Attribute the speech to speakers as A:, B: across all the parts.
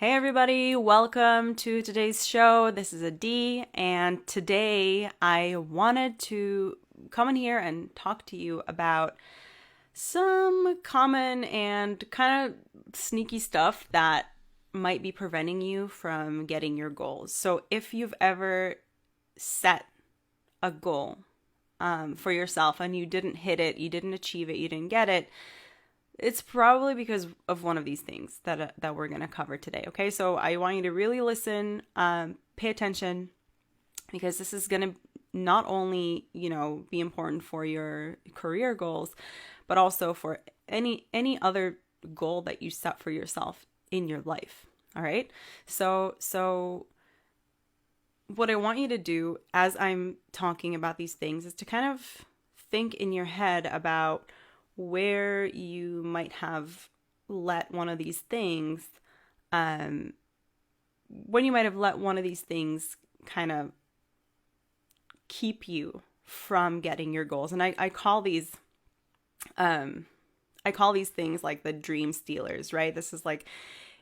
A: Hey everybody, welcome to today's show. This is Adi, and today I wanted to come in here and talk to you about some common and kind of sneaky stuff that might be preventing you from getting your goals. So if you've ever set a goal for yourself and you didn't hit it, you didn't achieve it, you didn't get it, it's probably because of one of these things that we're going to cover today. Okay, so I want you to really listen, pay attention, because this is going to not only be important for your career goals, but also for any other goal that you set for yourself in your life. All right, so what I want you to do as I'm talking about these things is to kind of think in your head about where you might have let one of these things, when you might have let one of these things kind of keep you from getting your goals. And I call these, things like the dream stealers, right? This is like,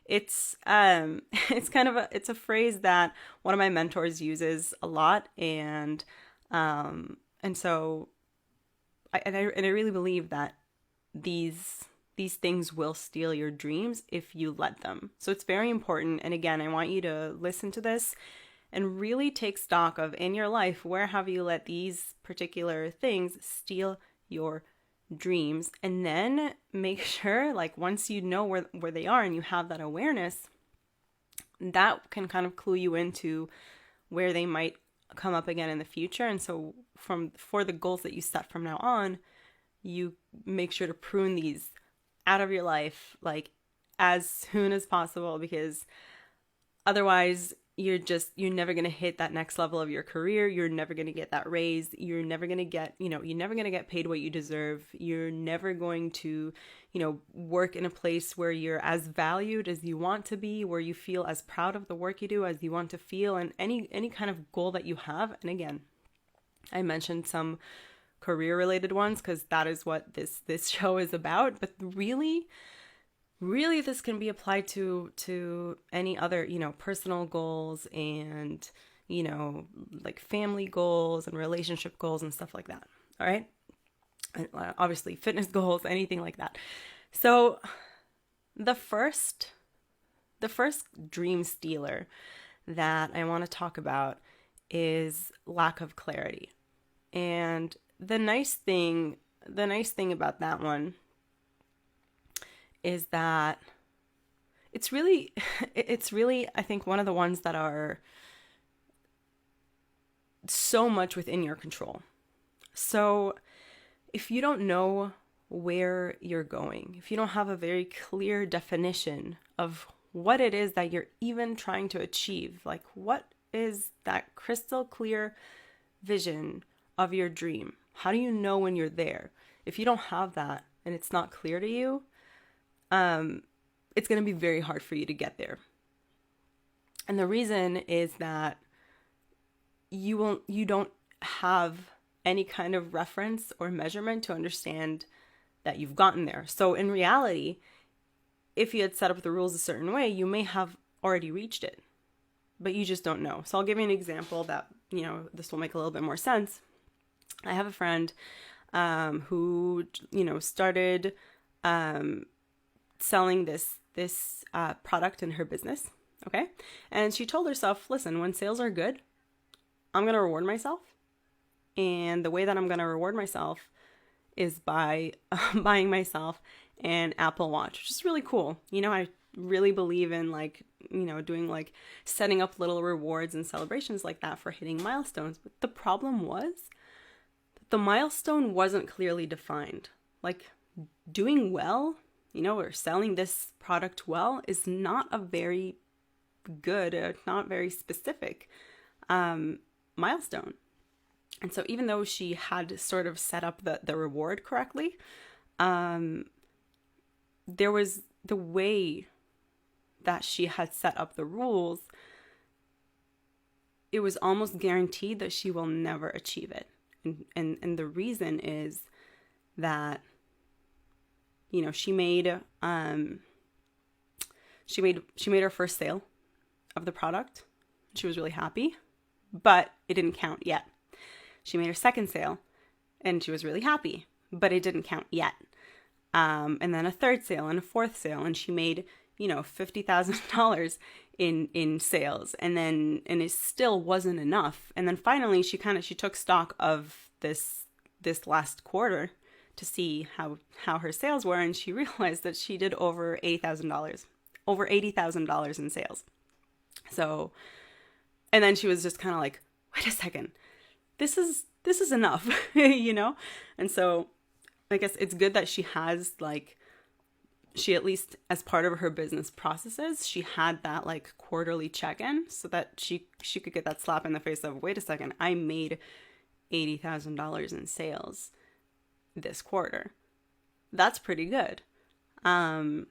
A: it's kind of it's a phrase that one of my mentors uses a lot. And so I really believe that these things will steal your dreams if you let them. So it's very important. And again, I want you to listen to this and really take stock of in your life, where have you let these particular things steal your dreams? And then make sure, like, once you know where they are and you have that awareness, that can kind of clue you into where they might come up again in the future. And so for the goals that you set from now on, you make sure to prune these out of your life like as soon as possible, because otherwise you're never going to hit that next level of your career. You're never going to get that raise. You're never going to get, you're never going to get paid what you deserve. You're never going to, work in a place where you're as valued as you want to be, where you feel as proud of the work you do as you want to feel, and any kind of goal that you have. And again, I mentioned some career related ones because that is what this show is about, but really this can be applied to any other personal goals and like family goals and relationship goals and stuff like that. All right, and obviously fitness goals, anything like that. So the first dream stealer that I want to talk about is lack of clarity. And the nice thing about that one is that it's really, I think, one of the ones that are so much within your control. So if you don't know where you're going, if you don't have a very clear definition of what it is that you're even trying to achieve, like what is that crystal clear vision of your dream? How do you know when you're there? If you don't have that and it's not clear to you, it's going to be very hard for you to get there. And the reason is that you don't have any kind of reference or measurement to understand that you've gotten there. So in reality, if you had set up the rules a certain way, you may have already reached it, but you just don't know. So I'll give you an example that, this will make a little bit more sense. I have a friend who, started selling this product in her business. Okay. And she told herself, listen, when sales are good, I'm going to reward myself. And the way that I'm going to reward myself is by buying myself an Apple Watch, which is really cool. I really believe in doing setting up little rewards and celebrations like that for hitting milestones. But the problem was the milestone wasn't clearly defined. Like doing well, or selling this product well is not a very good, not very specific milestone. And so even though she had sort of set up the reward correctly, there was the way that she had set up the rules, it was almost guaranteed that she will never achieve it. And the reason is that, she made She made her first sale of the product. She was really happy, but it didn't count yet. She made her second sale and she was really happy, but it didn't count yet. And then a third sale and a fourth sale, and she made, $50,000 in sales, and it still wasn't enough. And then finally she took stock of this last quarter to see how her sales were, and she realized that she did over $80,000 in sales. So, and then she was just kind of like, wait a second, this is enough, And so I guess it's good that she has she, at least as part of her business processes, she had that quarterly check-in so that she could get that slap in the face of, wait a second, I made $80,000 in sales this quarter. That's pretty good. And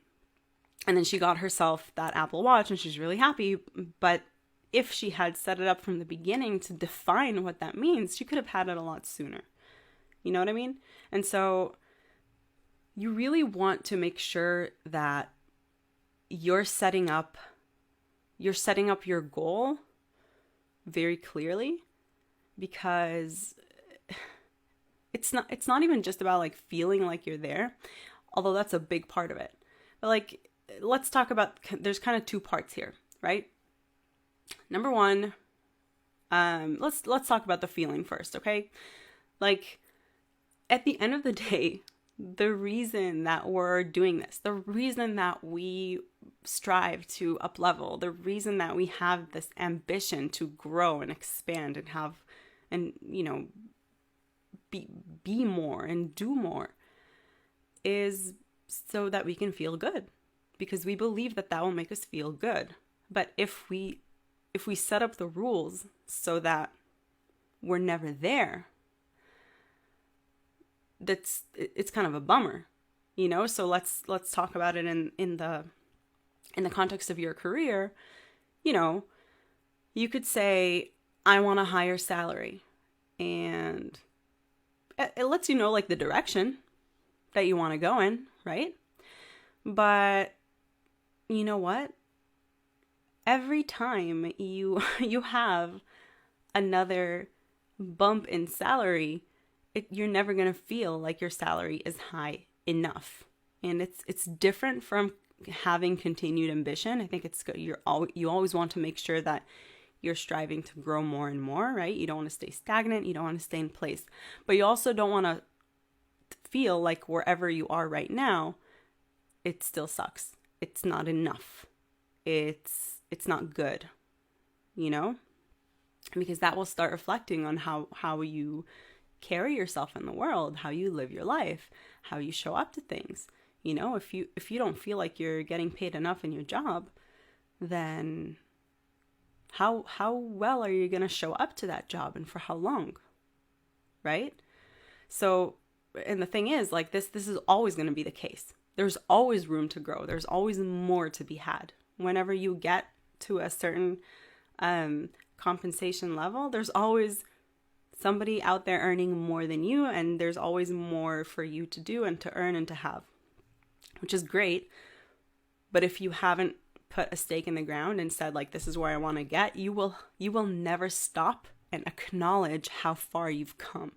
A: then she got herself that Apple Watch and she's really happy. But if she had set it up from the beginning to define what that means, she could have had it a lot sooner. You know what I mean? And so you really want to make sure that you're setting up your goal very clearly, because it's not even just about feeling like you're there, although that's a big part of it. But let's talk about, there's kind of two parts here, right? Number one, let's talk about the feeling first, okay? At the end of the day, the reason that we're doing this, the reason that we strive to up level, the reason that we have this ambition to grow and expand and have, and be more and do more, is so that we can feel good, because we believe that will make us feel good. But if we set up the rules so that we're never there, it's kind of a bummer, So let's talk about it in the context of your career. You could say, I want a higher salary, and it lets you know the direction that you want to go in, right? But you know what? Every time you have another bump in salary, you're never going to feel like your salary is high enough. And it's different from having continued ambition. I think it's good. You always want to make sure that you're striving to grow more and more, right? You don't want to stay stagnant. You don't want to stay in place. But you also don't want to feel like wherever you are right now, it still sucks. It's not enough. It's not good, Because that will start reflecting on how you carry yourself in the world, how you live your life, how you show up to things. If you don't feel like you're getting paid enough in your job, then how well are you going to show up to that job, and for how long? Right? So, and the thing is, this is always going to be the case. There's always room to grow. There's always more to be had. Whenever you get to a certain compensation level, there's always somebody out there earning more than you, and there's always more for you to do and to earn and to have, which is great. But if you haven't put a stake in the ground and said, this is where I want to get, you will never stop and acknowledge how far you've come,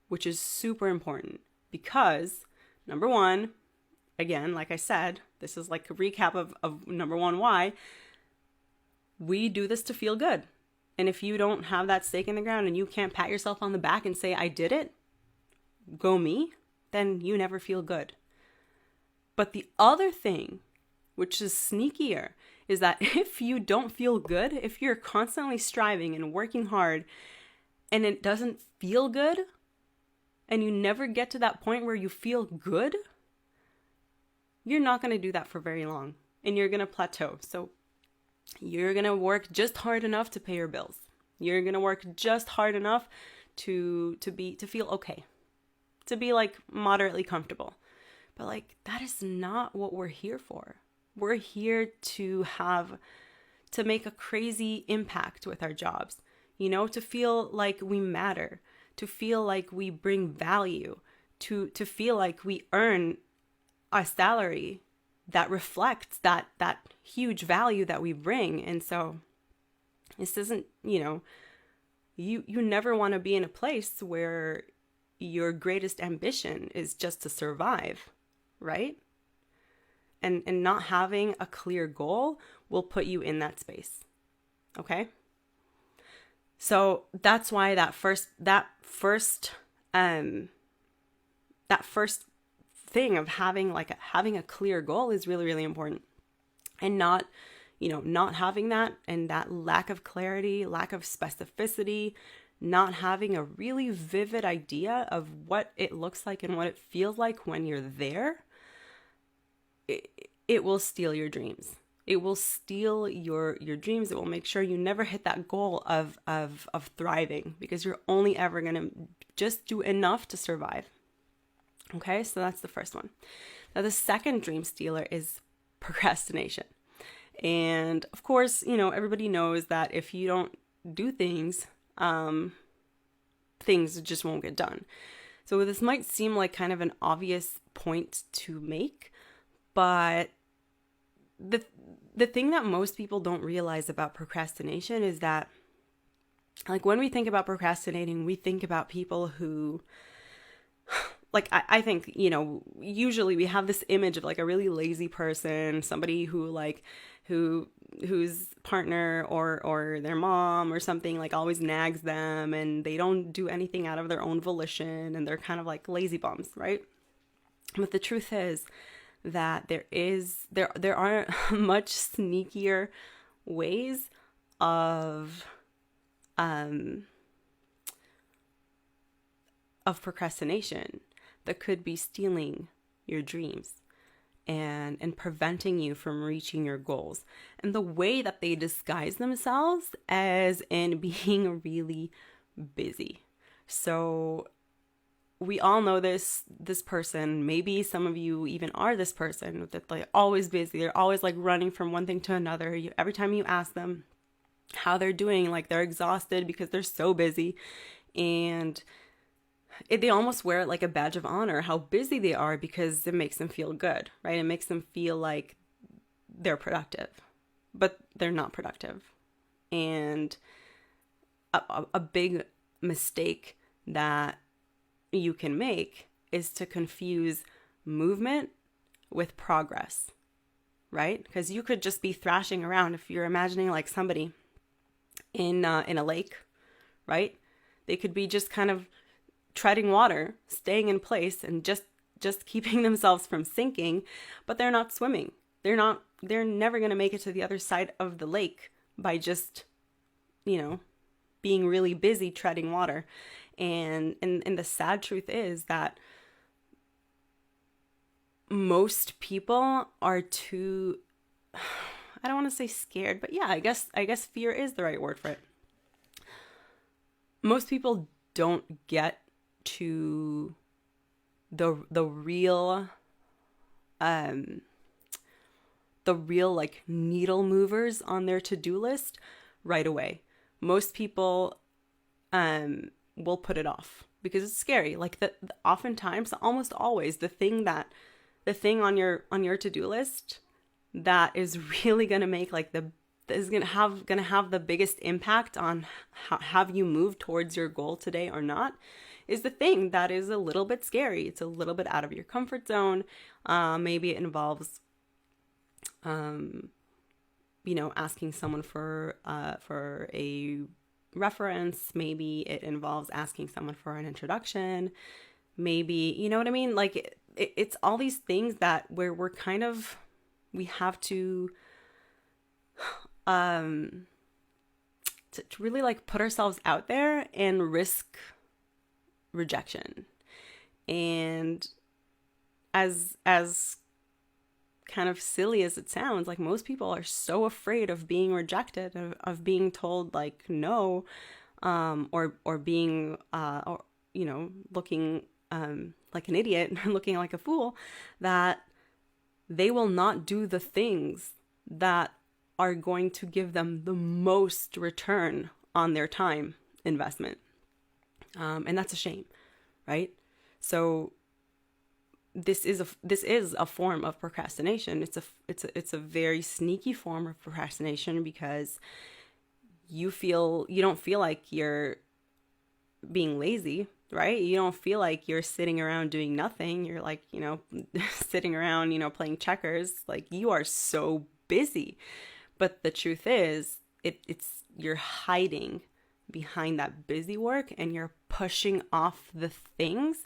A: which is super important. Because number one, again, like I said, this is a recap of number one, why we do this to feel good. And if you don't have that stake in the ground and you can't pat yourself on the back and say, I did it, go me, then you never feel good. But the other thing, which is sneakier, is that if you don't feel good, if you're constantly striving and working hard and it doesn't feel good, and you never get to that point where you feel good, you're not going to do that for very long, and you're going to plateau. So you're going to work just hard enough to pay your bills. You're going to work just hard enough to feel okay, to be moderately comfortable. But that is not what we're here for. We're here to make a crazy impact with our jobs, to feel like we matter, to feel like we bring value, to feel like we earn a salary that reflects that huge value that we bring. And so this isn't, you never want to be in a place where your greatest ambition is just to survive, right? And not having a clear goal will put you in that space. Okay? So that's why that first thing of having a clear goal is really, really important. And not having that, and that lack of clarity, lack of specificity, not having a really vivid idea of what it looks like and what it feels like when you're there, it will steal your dreams. It will steal your dreams. It will make sure you never hit that goal of thriving, because you're only ever going to just do enough to survive. Okay, so that's the first one. Now, the second dream stealer is procrastination. And of course, everybody knows that if you don't do things, things just won't get done. So this might seem like kind of an obvious point to make, but the thing that most people don't realize about procrastination is that, like, when we think about procrastinating, we think about people who, like, I think, usually we have this image of like a really lazy person, somebody whose partner or their mom or something like always nags them, and they don't do anything out of their own volition, and they're kind of like lazy bums, right? But the truth is that there are much sneakier ways of procrastination that could be stealing your dreams and preventing you from reaching your goals. And the way that they disguise themselves as in being really busy. So we all know this person. Maybe some of you even are this person, that they're always busy. They're always like running from one thing to another. Every time you ask them how they're doing, like, they're exhausted because they're so busy. And they almost wear it like a badge of honor, how busy they are, because it makes them feel good, right? It makes them feel like they're productive, but they're not productive. And a big mistake that you can make is to confuse movement with progress, right? Because you could just be thrashing around. If you're imagining like somebody in a lake, right? They could be just kind of treading water, staying in place, and just keeping themselves from sinking, but they're not swimming. They're never going to make it to the other side of the lake by just, being really busy treading water. And the sad truth is that most people are too, I don't want to say scared, but yeah, I guess fear is the right word for it. Most people don't get to the real like needle movers on their to-do list right away. Most people will put it off because it's scary. Like oftentimes, almost always, the thing on your to-do list that is really going to make is going to have the biggest impact on have you move towards your goal today or not, is the thing that is a little bit scary. It's a little bit out of your comfort zone. Maybe it involves, asking someone for a reference. Maybe it involves asking someone for an introduction. Maybe, you know what I mean? Like it's all these things that where we're kind of, we have to really like put ourselves out there and risk rejection. And as kind of silly as it sounds, like most people are so afraid of being rejected, of being told like no, or being looking like an idiot, looking like a fool, that they will not do the things that are going to give them the most return on their time investment. And that's a shame, right? So this is a form of procrastination. It's a very sneaky form of procrastination, because you don't feel like you're being lazy, right? You don't feel like you're sitting around doing nothing. You're like, sitting around, playing checkers. Like, you are so busy. But the truth is, it's you're hiding behind that busy work, and you're pushing off the things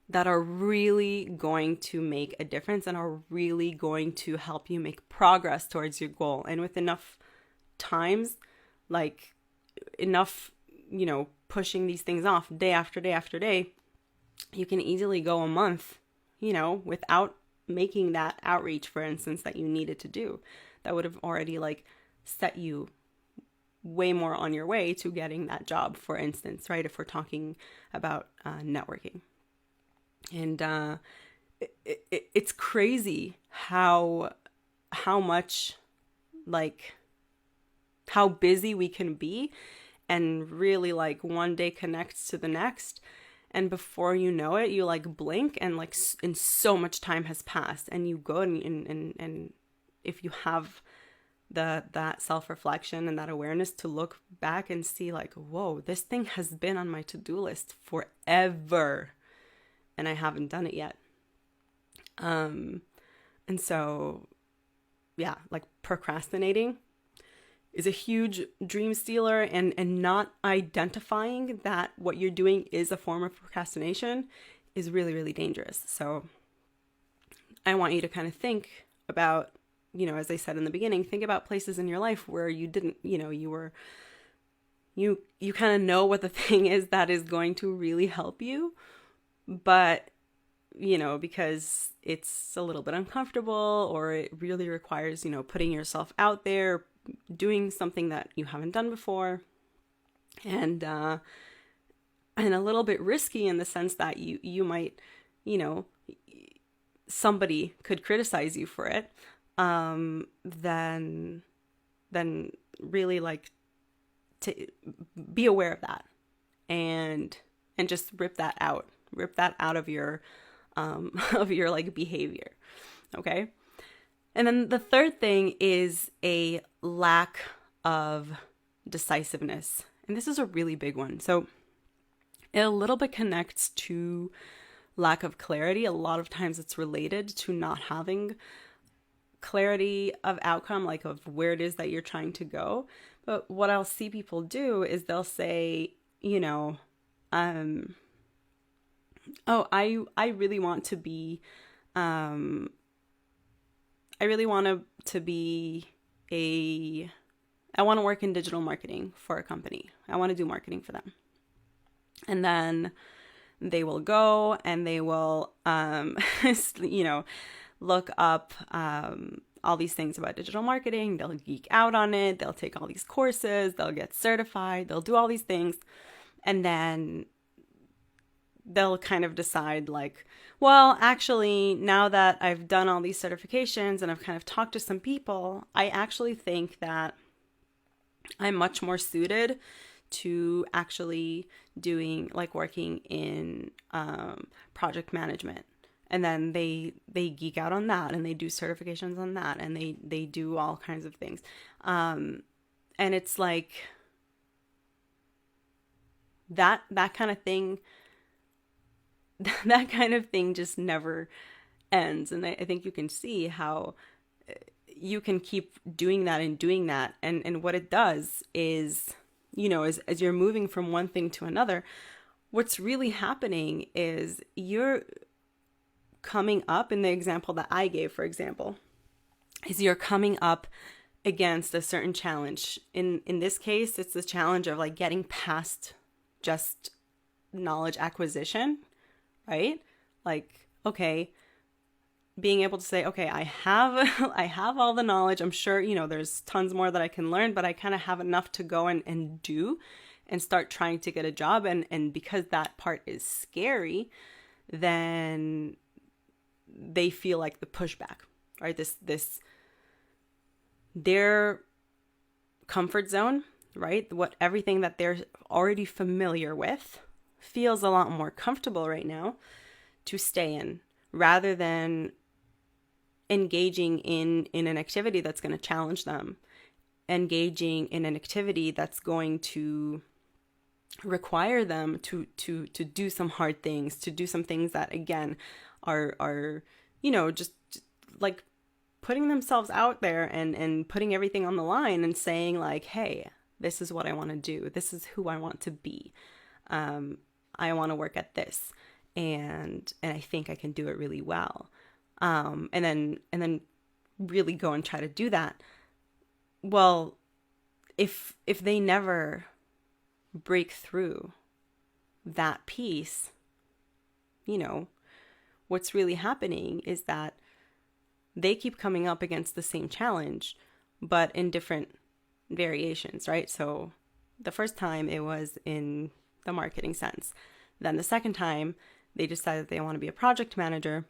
A: that are really going to make a difference and are really going to help you make progress towards your goal. And with enough times, like enough, pushing these things off day after day after day, you can easily go a month, without making that outreach, for instance, that you needed to do. That would have already like set you way more on your way to getting that job, for instance, right? If we're talking about networking. And it's crazy how much, like, how busy we can be, and really like one day connects to the next, and before you know it, you like blink, and like and so much time has passed, and you go and if you have that self-reflection and that awareness to look back and see like, whoa, this thing has been on my to-do list forever, and I haven't done it yet. And so, yeah, like procrastinating is a huge dream stealer, and not identifying that what you're doing is a form of procrastination is really, really dangerous. So I want you to kind of think about, as I said in the beginning, think about places in your life where you didn't, you kind of know what the thing is that is going to really help you, but because it's a little bit uncomfortable, or it really requires, putting yourself out there, doing something that you haven't done before, and a little bit risky in the sense that you might, somebody could criticize you for it, then really like to be aware of that, and just rip that out of your like behavior. Okay. And then the third thing is a lack of decisiveness. And this is a really big one. So it a little bit connects to lack of clarity. A lot of times it's related to not having clarity of outcome, like of where it is that you're trying to go. But what I'll see people do is they'll say, oh, I really want to be, I want to work in digital marketing for a company. I want to do marketing for them. And then they will go and they will, look up all these things about digital marketing. They'll geek out on it. They'll take all these courses. They'll get certified. They'll do all these things. And then they'll kind of decide like, well, actually, now that I've done all these certifications and I've kind of talked to some people, I actually think that I'm much more suited to actually doing like working in project management. And then they geek out on that, and they do certifications on that, and they do all kinds of things. And it's like that kind of thing, that kind of thing just never ends. And I think you can see how you can keep doing that and doing that. And what it does is, as you're moving from one thing to another, what's really happening is you're coming up, in the example that I gave, for example, is you're coming up against a certain challenge. In this case, it's the challenge of like getting past just knowledge acquisition, right? Like, okay, being able to say, okay, I have all the knowledge. I'm sure, there's tons more that I can learn, but I kind of have enough to go and do and start trying to get a job. And because that part is scary, then they feel like the pushback, right? Their comfort zone, right? Everything that they're already familiar with feels a lot more comfortable right now to stay in, rather than engaging in an activity that's going to challenge them, engaging in an activity that's going to require them to do some hard things, to do some things that again are just like putting themselves out there and putting everything on the line and saying like, hey, this is what I want to do, this is who I want to be, I want to work at this, and I think I can do it really well, and then really go and try to do that. Well, if they never break through that piece, what's really happening is that they keep coming up against the same challenge, but in different variations, right? So the first time it was in the marketing sense. Then the second time they decided they want to be a project manager,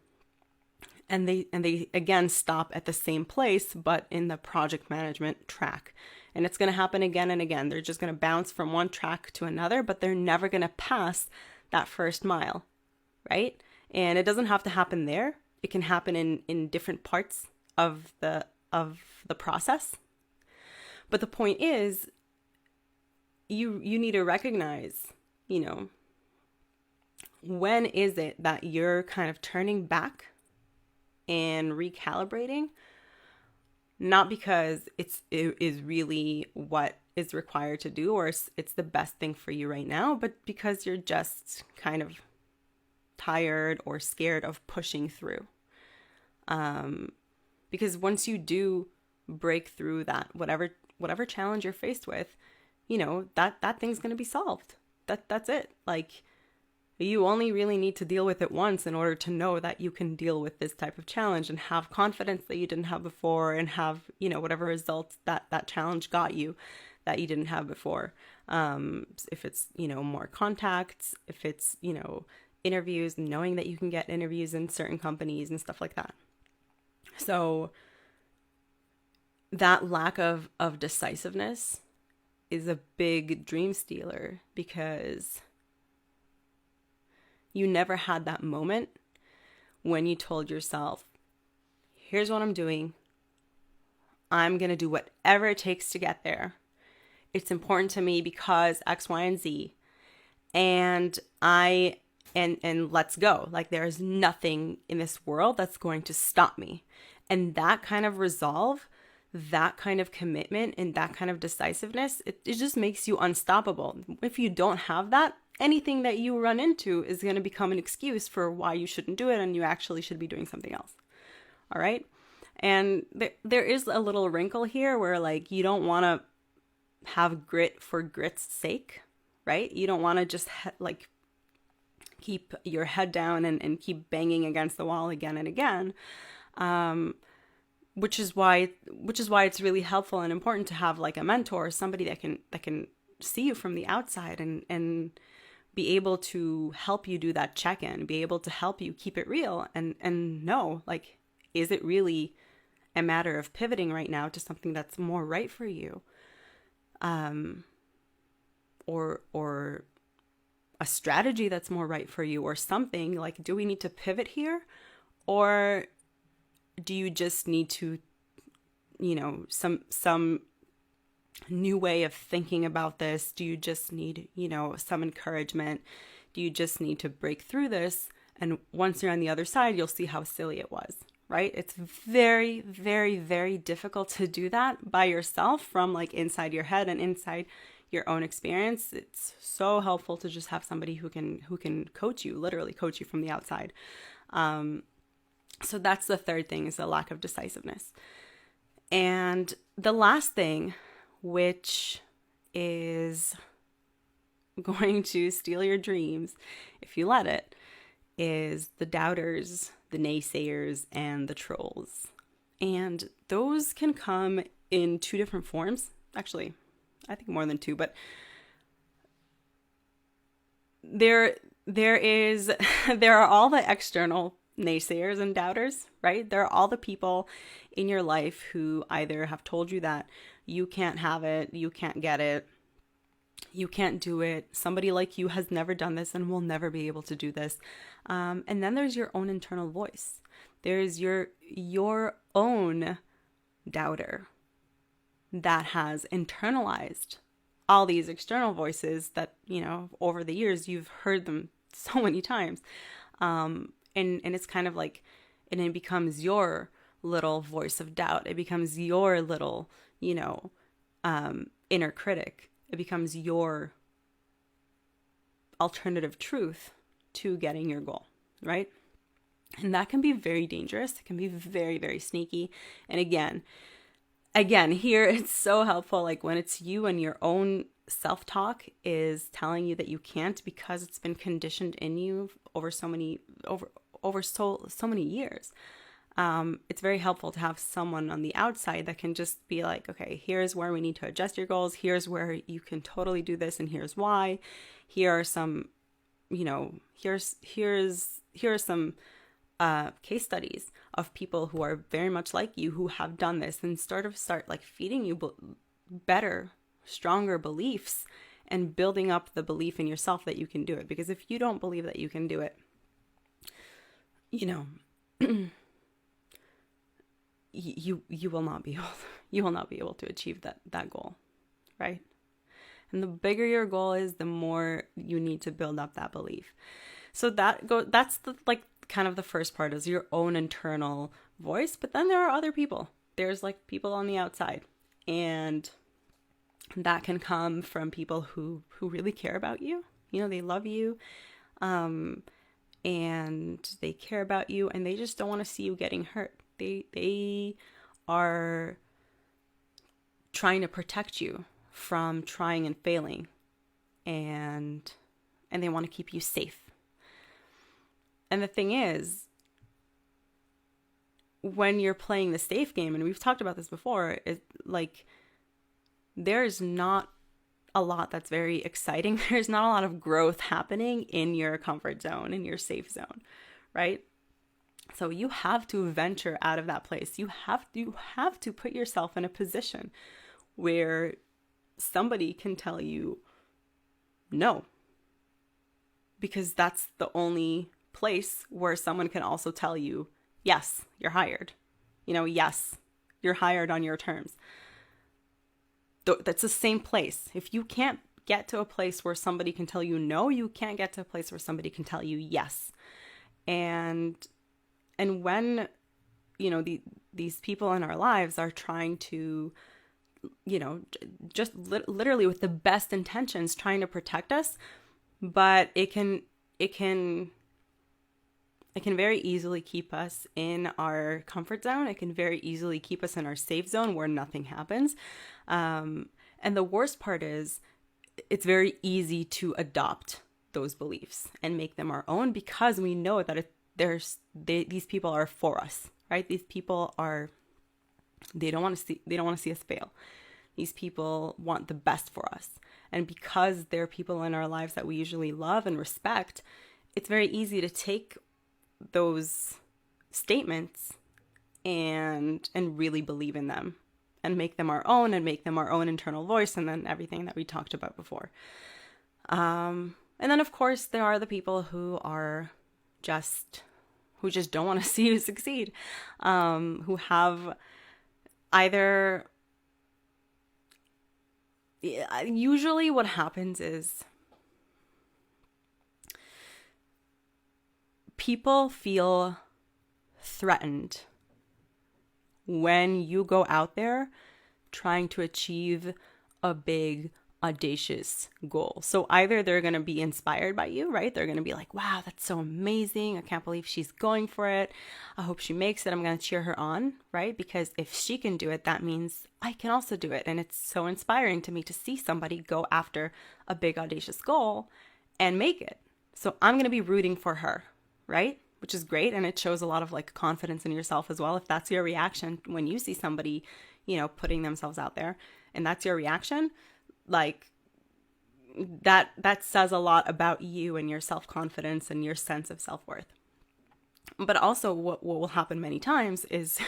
A: and they again stop at the same place, but in the project management track. And it's going to happen again and again. They're just going to bounce from one track to another, but they're never going to pass that first mile, right? And it doesn't have to happen there. It can happen in different parts of the process. But the point is, you need to recognize, when is it that you're kind of turning back and recalibrating, not because it is really what is required to do or it's the best thing for you right now, but because you're just kind of tired or scared of pushing through. Because once you do break through that, whatever challenge you're faced with, that thing's going to be solved. That's it. Like, you only really need to deal with it once in order to know that you can deal with this type of challenge and have confidence that you didn't have before, and have, whatever results that challenge got you that you didn't have before. If it's, more contacts, if it's, interviews, knowing that you can get interviews in certain companies and stuff like that. So that lack of decisiveness is a big dream stealer, because you never had that moment when you told yourself, here's what I'm doing. I'm going to do whatever it takes to get there. It's important to me because X, Y, and Z. And let's go. Like, there is nothing in this world that's going to stop me. And that kind of resolve, that kind of commitment, and that kind of decisiveness, it just makes you unstoppable. If you don't have that, anything that you run into is going to become an excuse for why you shouldn't do it, and you actually should be doing something else. All right? And there is a little wrinkle here where, like, you don't want to have grit for grit's sake, right? You don't want to just keep your head down and keep banging against the wall again and again. Which is why it's really helpful and important to have like a mentor, somebody that can see you from the outside and be able to help you do that check-in, be able to help you keep it real and know, like, is it really a matter of pivoting right now to something that's more right for you? Or a strategy that's more right for you, or something like, do we need to pivot here? Or do you just need to, some new way of thinking about this? Do you just need, some encouragement? Do you just need to break through this? And once you're on the other side, you'll see how silly it was, right? It's very, very, very difficult to do that by yourself from like inside your head and inside your own experience. It's so helpful to just have somebody who can coach you, literally coach you from the outside. So that's the third thing, is the lack of decisiveness. And the last thing, which is going to steal your dreams if you let it, is the doubters, the naysayers, and the trolls. And those can come in two different forms. Actually, I think more than two, but there are all the external naysayers and doubters, right? There are all the people in your life who either have told you that you can't have it, you can't get it, you can't do it, somebody like you has never done this and will never be able to do this. And then there's your own internal voice. There's your own doubter that has internalized all these external voices that, over the years you've heard them so many times. And it's kind of like, and it becomes your little voice of doubt. It becomes your little, inner critic. It becomes your alternative truth to getting your goal, right? And that can be very dangerous. It can be very, very sneaky. And again, here it's so helpful, like when it's you and your own self-talk is telling you that you can't because it's been conditioned in you over so many years. It's very helpful to have someone on the outside that can just be like, okay, here's where we need to adjust your goals. Here's where you can totally do this, and here's why. Here are some, here are some case studies of people who are very much like you who have done this, and start like feeding you better, stronger beliefs and building up the belief in yourself that you can do it. Because if you don't believe that you can do it, you will not be able to achieve that goal, right? And the bigger your goal is, the more you need to build up that belief. So that's the like kind of the first part, is your own internal voice. But then there are other people. There's like people on the outside, and that can come from people who really care about you. They love you, and they care about you, and they just don't want to see you getting hurt. They are trying to protect you from trying and failing, and they want to keep you safe. And the thing is, when you're playing the safe game, and we've talked about this before, is like, there's not a lot that's very exciting. There's not a lot of growth happening in your comfort zone, in your safe zone, right? So you have to venture out of that place. You have to put yourself in a position where somebody can tell you no, because that's the only place where someone can also tell you, yes, you're hired. Yes, you're hired on your terms. That's the same place. If you can't get to a place where somebody can tell you no, you can't get to a place where somebody can tell you yes. And when, these people in our lives are trying to, just literally with the best intentions, trying to protect us, but it can very easily keep us in our comfort zone. It can very easily keep us in our safe zone where nothing happens. And the worst part is, it's very easy to adopt those beliefs and make them our own, because we know that these people are for us, right? These people they don't want to see us fail. These people want the best for us. And because they're people in our lives that we usually love and respect, it's very easy to take those statements and really believe in them and make them our own, and make them our own internal voice, and then everything that we talked about before. And then of course there are the people who just don't want to see you succeed, who have either, usually what happens is people feel threatened when you go out there trying to achieve a big, audacious goal. So either they're going to be inspired by you, right? They're going to be like, wow, that's so amazing. I can't believe she's going for it. I hope she makes it. I'm going to cheer her on, right? Because if she can do it, that means I can also do it. And it's so inspiring to me to see somebody go after a big, audacious goal and make it. So I'm going to be rooting for her, right? Which is great. And it shows a lot of like confidence in yourself as well. If that's your reaction when you see somebody, putting themselves out there, and that's your reaction, like that says a lot about you and your self-confidence and your sense of self-worth. But also what will happen many times is,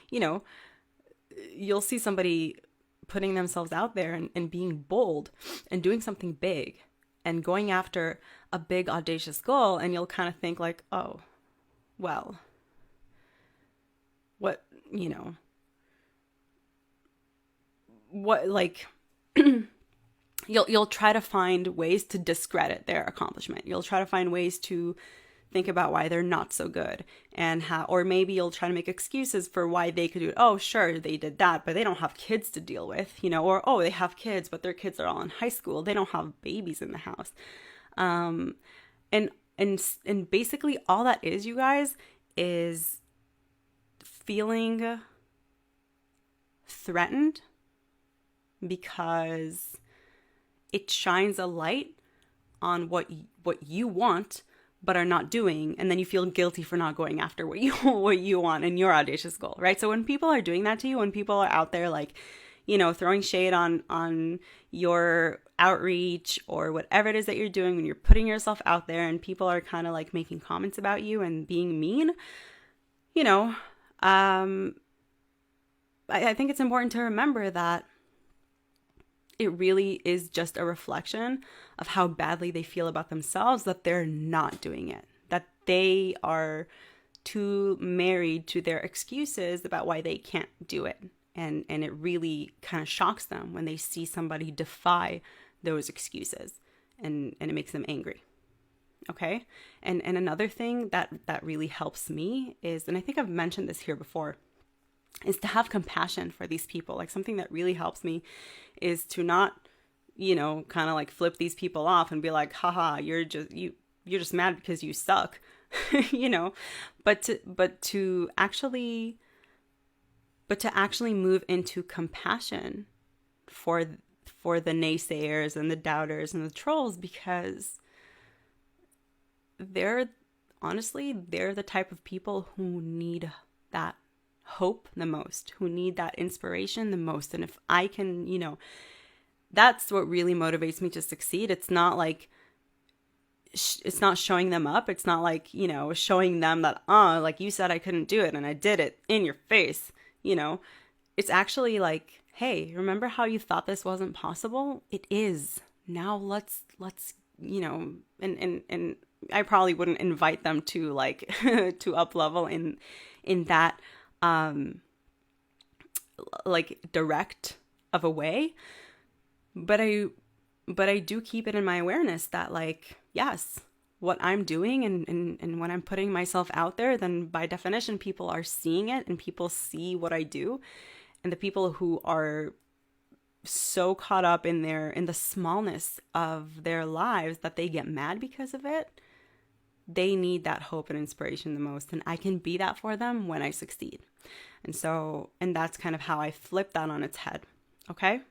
A: you'll see somebody putting themselves out there and being bold and doing something big and going after a big audacious goal, and you'll kind of think like, oh, well, what, what, like, you'll try to find ways to discredit their accomplishment. You'll try to find ways to think about why they're not so good, and how, or maybe you'll try to make excuses for why they could do it. Oh, sure, they did that, but they don't have kids to deal with, or, oh, they have kids, but their kids are all in high school. They don't have babies in the house. And basically all that is, you guys, is feeling threatened because it shines a light on what you want but are not doing, and then you feel guilty for not going after what you want in your audacious goal, right? So when people are doing that to you, when people are out there like, throwing shade on your outreach or whatever it is that you're doing, when you're putting yourself out there and people are kind of like making comments about you and being mean, I think it's important to remember that it really is just a reflection of how badly they feel about themselves, that they're not doing it, that they are too married to their excuses about why they can't do it. And it really kind of shocks them when they see somebody defy those excuses, and it makes them angry. Okay. And another thing that really helps me is, and I think I've mentioned this here before, is to have compassion for these people. Like, something that really helps me is to not, kind of like flip these people off and be like, haha, you're just mad because you suck, but to actually move into compassion for the naysayers and the doubters and the trolls, because they're the type of people who need that hope the most, who need that inspiration the most. And if I can, that's what really motivates me to succeed. It's not like, it's not showing them up. It's not like, showing them that, like you said I couldn't do it and I did it in your face. It's actually like, hey, remember how you thought this wasn't possible? It is. Now let's, and I probably wouldn't invite them to like, to up level in that, like direct of a way, but I do keep it in my awareness that, like, yes, what I'm doing and when I'm putting myself out there, then by definition people are seeing it, and people see what I do. And the people who are so caught up in the smallness of their lives that they get mad because of it, they need that hope and inspiration the most. And I can be that for them when I succeed. And that's kind of how I flip that on its head. Okay.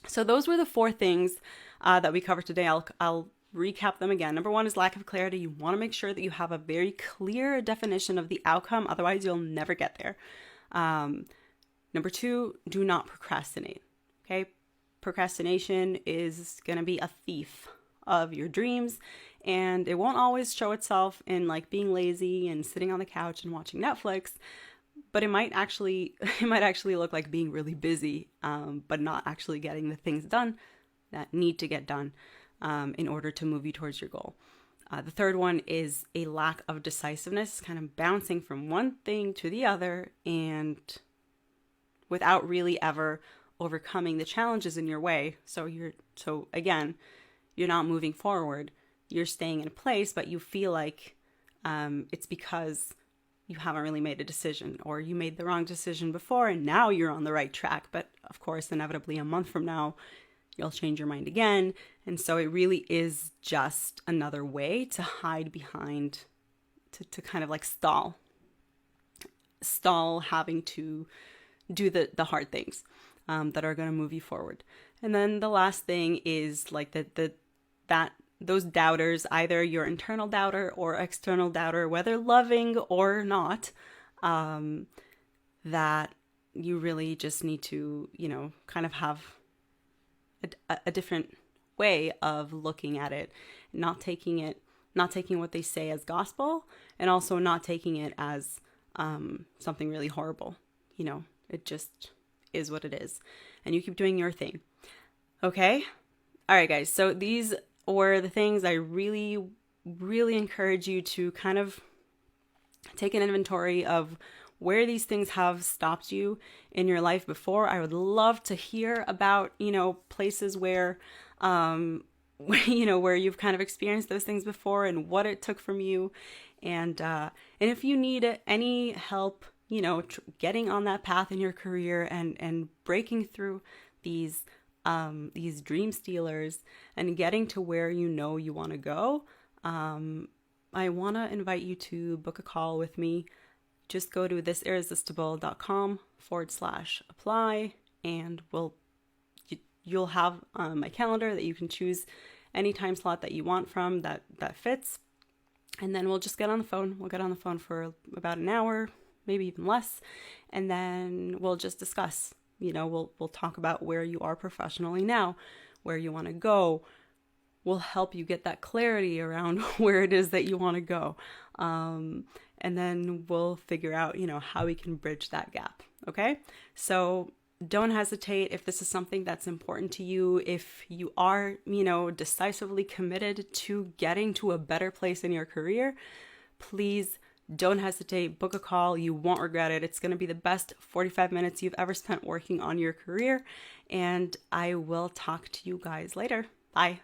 A: So those were the 4 things that we covered today. I'll recap them again. Number 1 is lack of clarity. You want to make sure that you have a very clear definition of the outcome. Otherwise you'll never get there. Number 2, do not procrastinate. Okay. Procrastination is going to be a thief of your dreams, and it won't always show itself in like being lazy and sitting on the couch and watching Netflix, but it might actually look like being really busy, but not actually getting the things done that need to get done in order to move you towards your goal. The third one is a lack of decisiveness, kind of bouncing from one thing to the other and without really ever overcoming the challenges in your way. So again, you're not moving forward. You're staying in place, but you feel like it's because you haven't really made a decision, or you made the wrong decision before and now you're on the right track. But of course, inevitably a month from now, you'll change your mind again. And so it really is just another way to hide behind, to kind of like stall having to do the hard things that are going to move you forward. And then the last thing is like that those doubters, either your internal doubter or external doubter, whether loving or not, that you really just need to, kind of have a different way of looking at it, not taking what they say as gospel, and also not taking it as something really horrible. It just is what it is, and you keep doing your thing. Okay. All right, guys. So these or the things I really, really encourage you to kind of take an inventory of where these things have stopped you in your life before. I would love to hear about, places where, where you've kind of experienced those things before and what it took from you. And if you need any help, getting on that path in your career and breaking through these dream stealers and getting to where you want to go, I want to invite you to book a call with me. Just go to thiseresistible.com/apply, and you'll have my calendar that you can choose any time slot that you want from that fits. And then we'll just get on the phone. We'll get on the phone for about an hour, maybe even less. And then we'll just discuss, we'll talk about where you are professionally now, where you want to go. We'll help you get that clarity around where it is that you want to go. And then we'll figure out, how we can bridge that gap. Okay. So don't hesitate if this is something that's important to you. If you are, decisively committed to getting to a better place in your career, please don't hesitate. Book a call. You won't regret it. It's going to be the best 45 minutes you've ever spent working on your career. And I will talk to you guys later. Bye.